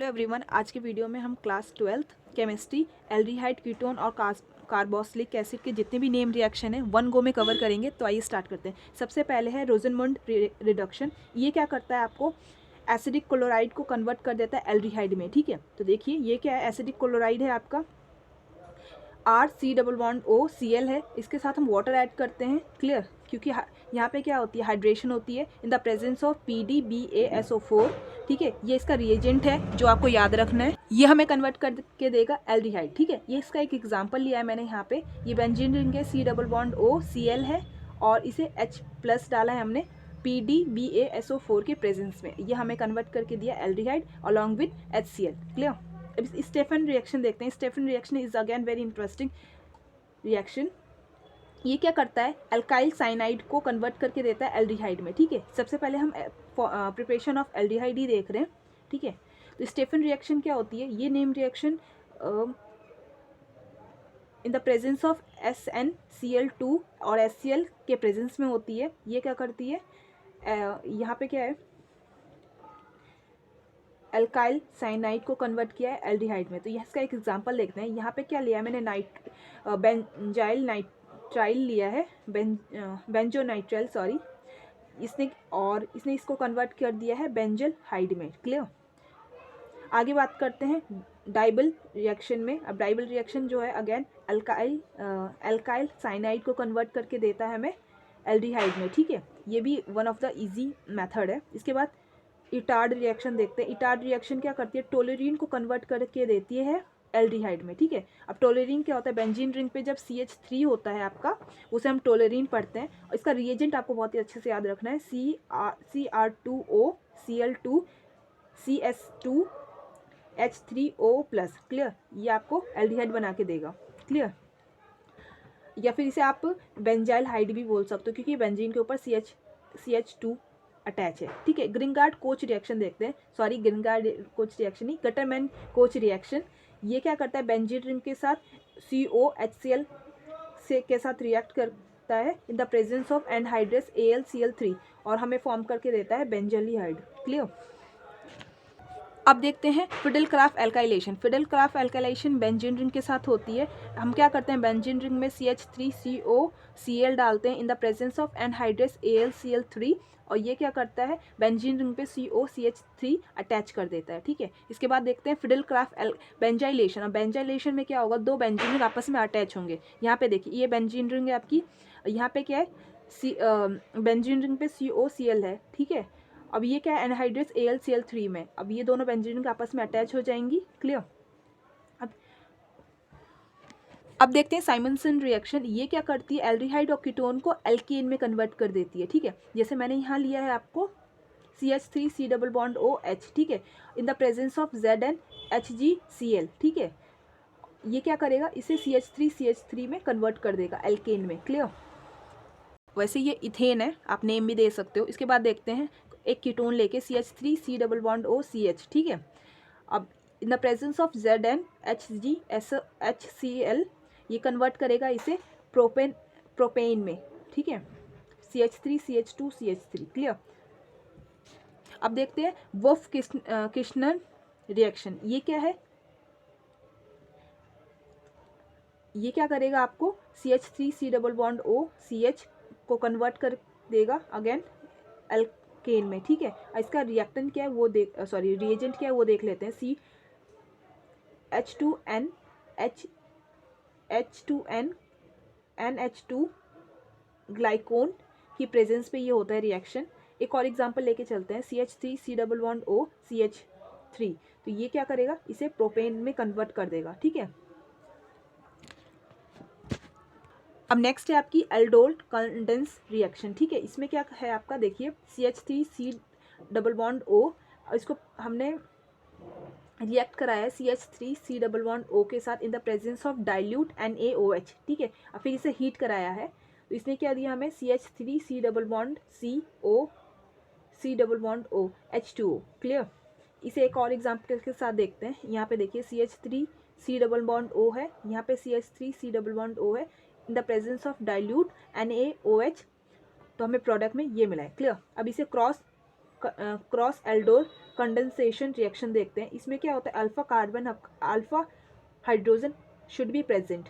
Hello everyone, आज के video में हम class 12th chemistry aldehyde ketone और कार्बोक्सिलिक एसिड के जितने भी नेम रिएक्शन हैं वन गो में कवर करेंगे। तो आइए स्टार्ट करते हैं। सबसे पहले है रोजनमुंड रिडक्शन। ये क्या करता है, आपको एसिडिक क्लोराइड को कन्वर्ट कर देता है एल्डिहाइड में। ठीक है, तो देखिए ये क्या है, एसिडिक क्लोराइड है आपका RC+O है। इसके साथ हम वाटर ऐड करते हैं, क्लियर, क्योंकि यहाँ पे क्या होती है, हाइड्रेशन होती है in the presence of PDBaSO4। ठीक है, ये इसका रिएजेंट है जो आपको याद रखना है। ये हमें कन्वर्ट करके देगा एल्डिहाइड। ठीक है, ये इसका एक एग्जांपल लिया है मैंने यहाँ पे। ये बेंजीन रिंग है, C+OCl है और इसे H+ डाला है हमने PDBaSO4 के प्रेजेंस में। ये हमें कन्वर्ट करके दिया aldehyde along with HCl। Clear. अब स्टेफन रिएक्शन देखते हैं। Stephen reaction is again very interesting reaction. ये क्या करता है, अल्काइल साइनाइड को कन्वर्ट करके देता है एल्डिहाइड में। ठीक है, सबसे पहले हम प्रिपरेशन ऑफ एल्डिहाइड ही देख रहे हैं। ठीक है, तो स्टेफन रिएक्शन क्या होती है, ये name reaction in the presence of SnCl2 और HCl के प्रेजेंस में होती है। ये क्या करती है, यहाँ पे क्या है, अल्काइल साइनाइड को कन्वर्ट किया है एल्डिहाइड में। तो इसका एक एग्जांपल देखते हैं। यहाँ पे क्या लिया है मैंने, बेंजाइल नाइट्राइल लिया है, बेंजोनाइट्राइल सॉरी, इसने इसको कन्वर्ट कर दिया है बेंजल हाइड में। क्लियर। आगे बात करते हैं डाइबल रिएक्शन में। अब डाइबल रिएक्शन जो है अगेन अल्काइल साइनाइड को कन्वर्ट करके देता है हमें एल्डिहाइड में। ठीक है, ये भी one of the easy method है। इसके बाद इटार्ड रिएक्शन देखते हैं। इटार्ड रिएक्शन क्या करती है, टोलरीन को कन्वर्ट करके देती है एल्डिहाइड में। ठीक है, अब टोलरीन क्या होता है, बेंजीन रिंग पे जब CH3 होता है आपका, उसे हम टोलरीन पढ़ते हैं। और इसका रिएजेंट आपको बहुत ही अच्छे से याद रखना है, Cr2O Cl2 CS2 H3O+। Clear, ये आपको एल्डिहाइड बना के देगा। क्लियर, या फिर इसे आप बेंजाइल हाइड भी बोल सकते हो, क्योंकि बेंजीन के ऊपर CH2 अटैच है। ठीक है, ग्रीनगार्ड कोच रिएक्शन देखते हैं। सॉरी, ग्रीनगार्ड कोच रिएक्शन नहीं, गटरमैन कोच रिएक्शन। ये क्या करता है, बेंजीन रिंग के साथ COHCl के साथ रिएक्ट करता है in the presence of anhydrous AlCl3 और हमें फॉर्म करके देता है बेंजल्डिहाइड। क्लियर। अब देखते हैं फिडेलक्राफ्ट एल्काइलेशन। फिडेलक्राफ्ट एल्काइलेशन बेंजीन रिंग के साथ होती है। हम क्या करते हैं, बेंजीन रिंग में CH3COCl डालते हैं in the presence of anhydrous AlCl3 और ये क्या करता है, बेंजीन रिंग पे COCH3 अटैच कर देता है। ठीक है, इसके बाद देखते हैं फिडेलक्राफ्ट बेंजाइलेशन। अब बेंजाइलेशन में क्या होगा, दो बेंजीन रिंग आपस में अटैच होंगे। यहाँ पे देखिए, ये बेंजीन रिंग है आपकी, यहाँ पे क्या है, बेंजीन रिंग पे COCl है। ठीक है, अब ये क्या है, एनहाइड्रस AlCl3 में। अब ये दोनों बेंजीन रिंग आपस में अटैच हो जाएंगी। क्लियर। अब देखते हैं साइमनसन रिएक्शन। ये क्या करती है, एल्डिहाइड और कीटोन को एल्केन में कन्वर्ट कर देती है। ठीक है, जैसे मैंने यहाँ लिया है आपको CH3C+OH। ठीक है, in the presence of ZnHgCl। ठीक है, ये क्या करेगा, इसे CH3CH3 में कन्वर्ट कर देगा एल्केन में। क्लियर। वैसे ये इथेन है, आप नेम भी दे सकते हो। इसके बाद देखते हैं एक कीटोन लेके CH3C+OCH। ठीक है, अब in the presence of ZnHgHCl ये कन्वर्ट करेगा इसे प्रोपेन में। ठीक है, CH3CH2CH3। क्लियर। अब देखते हैं वुल्फ किर्शनर रिएक्शन। ये क्या है, ये क्या करेगा, आपको CH3C+OCH को कन्वर्ट कर देगा अगेन एल्केन में। ठीक है, इसका रिएक्टेंट क्या है वो रिएजेंट क्या है वो देख लेते हैं। H2NH2NH2 ग्लाइकोन की प्रेजेंस पे ये होता है रिएक्शन। एक और एग्जांपल लेके चलते हैं, CH3C+OCH3। तो ये क्या करेगा, इसे प्रोपेन में कन्वर्ट कर देगा। ठीक है, अब नेक्स्ट है आपकी एल्डोल कंडेंस रिएक्शन। ठीक है, इसमें क्या है आपका, देखिए CH3C+O, इसको हमने रिएक्ट कराया है CH3C+O के साथ in the presence of dilute NaOH। ठीक है, और फिर इसे हीट कराया है, तो इसने क्या दिया हमें, CH3C+OH2O। क्लियर। इसे एक और एग्जाम्पल के साथ देखते हैं। यहाँ पे देखिए CH3C+O है, यहाँ पे CH3C+O है in the presence of dilute NaOH, तो हमें प्रोडक्ट में ये मिला है। क्लियर। अब इसे क्रॉस क्रॉस एल्डोर कंडेंसेशन रिएक्शन देखते हैं। इसमें क्या होता है, alpha carbon alpha hydrogen should be present.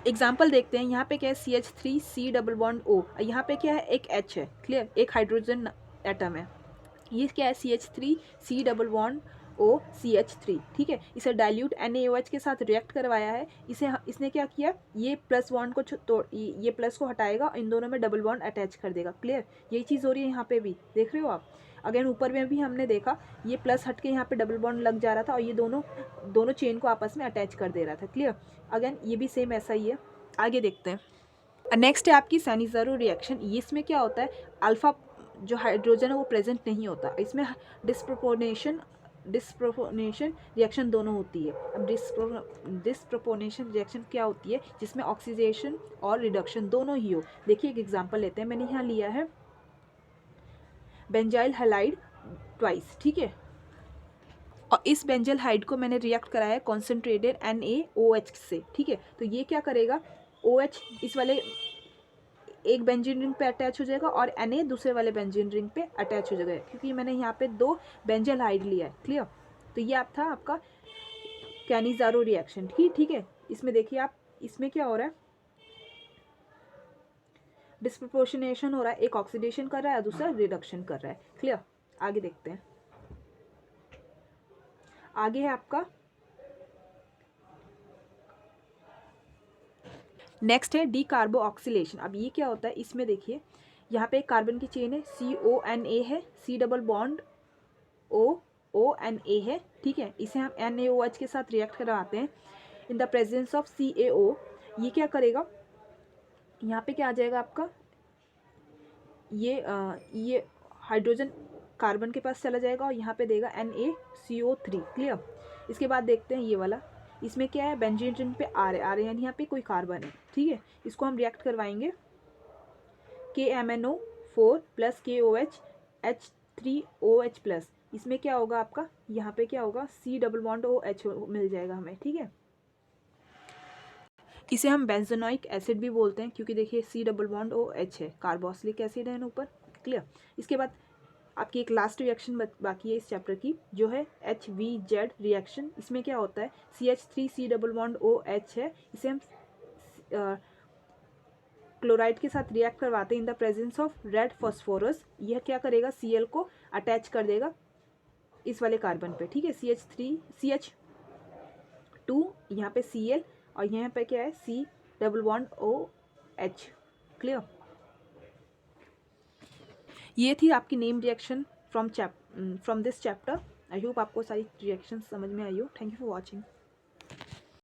Example देखते हैं, यहाँ पे क्या है CH3 C double bond O, यहाँ पे क्या है एक H है, क्लियर, एक हाइड्रोजन एटम है। ये क्या है CH3 C double bond O CH3, ठीक है। इसे डाइल्यूट NaOH के साथ रिएक्ट करवाया है। इसने क्या किया, ये प्लस बॉन्ड को तोड़, ये प्लस को हटाएगा, इन दोनों में डबल बॉन्ड अटैच कर देगा, क्लियर। यही चीज़ हो रही है यहाँ पे भी, देख रहे हो आप। अगेन ऊपर में भी हमने देखा, ये प्लस हट के यहाँ पे डबल बॉन्ड लग जा रहा था और ये दोनों चेन को आपस में अटैच कर दे रहा था, क्लियर। अगेन ये भी सेम ऐसा ही है। आगे देखते हैं। नेक्स्ट है आपकी सैनिज़रो रिएक्शन। ये इसमें क्या होता है, अल्फा जो हाइड्रोजन है वो प्रेजेंट नहीं होता, इसमें डिस्प्रोपोर्शनेशन रिएक्शन दोनों होती है। अब डिस्प्रोपोर्शनेशन रिएक्शन क्या होती है, जिसमें ऑक्सीडेशन और रिडक्शन दोनों ही हो। देखिए एक एग्जांपल लेते हैं, मैंने यहाँ लिया है बेंजाइल हैलाइड ट्वाइस, ठीक है, और इस बेंजल हाइड को मैंने रिएक्ट कराया है कॉन्सेंट्रेटेड NaOH से, ठीक है। तो ये क्या करेगा, OH इस वाले एक बेंजीन रिंग पे अटैच हो जाएगा और Na दूसरे वाले बेंजीन रिंग पे अटैच हो जाएगा, क्योंकि मैंने यहाँ पे 2 बेंजल हाइड लिया है, क्लियर। तो ये आप था आपका कैनिज़ारो रिएक्शन, ठीक है। इसमें देखिए आप, इसमें क्या हो रहा है, डिस्प्रोपोर्शनेशन हो रहा है, एक ऑक्सीडेशन कर रहा है, दूसरा रिडक्शन कर रहा है, क्लियर। आगे देखते हैं। आगे है आपका नेक्स्ट है डीकार्बोऑक्सिलेशन। अब ये क्या होता है, इसमें देखिए यहाँ पे एक कार्बन की चेन है, CONA है, C डबल बॉन्ड ONA है, ठीक है। इसे हम NaOH के साथ रिएक्ट करवाते हैं in the presence of CaO। ये क्या करेगा, यहाँ पे क्या आ जाएगा आपका, ये हाइड्रोजन कार्बन के पास चला जाएगा और यहाँ पे देगा NaCO3, क्लियर। इसके बाद देखते हैं ये वाला, इसमें क्या है, बेंजीन रिंग पे आ रहे यानी यहाँ पे कोई कार्बन है, ठीक है। इसको हम रिएक्ट करवाएंगे KMnO4 plus KOH H3OH plus. इसमें क्या होगा आपका, यहाँ पे क्या होगा, C डबल बॉन्ड OH मिल जाएगा हमें, ठीक है। इसे हम बेंजोनोइक एसिड भी बोलते हैं, क्योंकि देखिए C डबल बॉन्ड OH है, कार्बोक्सिलिक एसिड है ऊपर, क्लियर। इसके बाद आपकी एक लास्ट रिएक्शन बाकी है इस चैप्टर की, जो है HVZ रिएक्शन। इसमें क्या होता है, CH3 C double bond OH है, इसे हम क्लोराइड के साथ रिएक्ट करवाते हैं in the presence of red phosphorus. यह क्या करेगा, Cl को अटैच कर देगा इस वाले कार्बन पे, ठीक है। CH2 यहाँ पे Cl और यहाँ पे क्या है, C double bond OH, clear. ये थी आपकी name reaction from this chapter. I hope आपको सारी रिएक्शन समझ में आई हो। Thank you for watching.